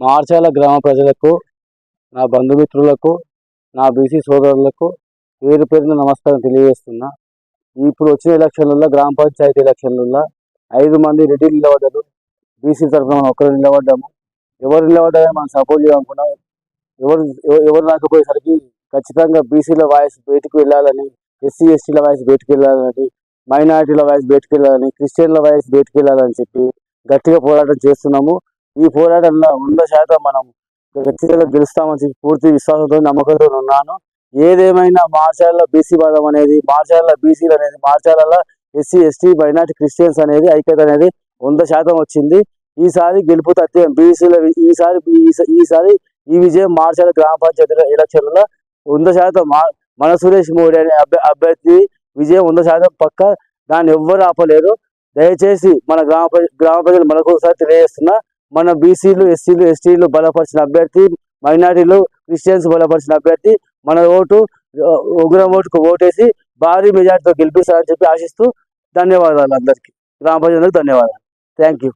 మార్చాల గ్రామ ప్రజలకు, నా బంధుమిత్రులకు, నా బీసీ సోదరులకు పేరు పేరున నమస్కారం తెలియజేస్తున్నా. ఇప్పుడు వచ్చిన ఎలక్షన్లలో, గ్రామ పంచాయతీ ఎలక్షన్లలో 5 మంది రెడ్డిలు నిలబడ్డారు. బీసీ తరఫున మనం ఒక్కరు నిలబడ్డాము. ఎవరు నిలబడ్డారని మనం సపోర్ట్ చేయాలనుకున్నాం. ఎవరు రాకపోయేసరికి ఖచ్చితంగా బీసీల వాయిస్ బయటకు వెళ్ళాలని, ఎస్సీ ఎస్టీల వాయిస్ బయటకు వెళ్ళాలని, మైనారిటీల వాయిస్ బయటకు వెళ్ళాలని, క్రిస్టియన్ల వాయిస్ బయటకు వెళ్ళాలని చెప్పి గట్టిగా పోరాటం చేస్తున్నాము. ఈ పోరాటంలో 100% మనం ఖచ్చితంగా గెలుస్తామని చెప్పి పూర్తి విశ్వాసంతో, నమ్మకంతో ఉన్నాను. ఏదేమైనా మార్చాలలో బీసీ వాదం అనేది, మార్చాలలో బీసీలు అనేది, మార్చాలలో ఎస్సీ ఎస్టీ మైనారిటీ క్రిస్టియన్స్ అనేది ఐక్యత అనేది 100% వచ్చింది. ఈసారి గెలుపు తథ్యం బీసీల. ఈసారి ఈ విజయం మార్చాల గ్రామ పంచాయతీ ఎలక్షన్లలో 100% మన సురేష్ మోడీ అనే అభ్యర్థి విజయం 100% పక్క. దాన్ని ఎవ్వరు ఆపలేరు. దయచేసి మన గ్రామ ప్రజలు మరొకసారి తెలియజేస్తున్నా, మన బీసీలు ఎస్సీలు ఎస్టీలు బలపరిచిన అభ్యర్థి, మైనారిటీలు క్రిస్టియన్స్ బలపరిచిన అభ్యర్థి, మన ఓటు ఉగ్రం ఓటుకు ఓటేసి భారీ మెజార్టీతో గెలిపిస్తారని చెప్పి ఆశిస్తూ ధన్యవాదాలు. అందరికీ గ్రామ ప్రజలకు ధన్యవాదాలు. Thank you.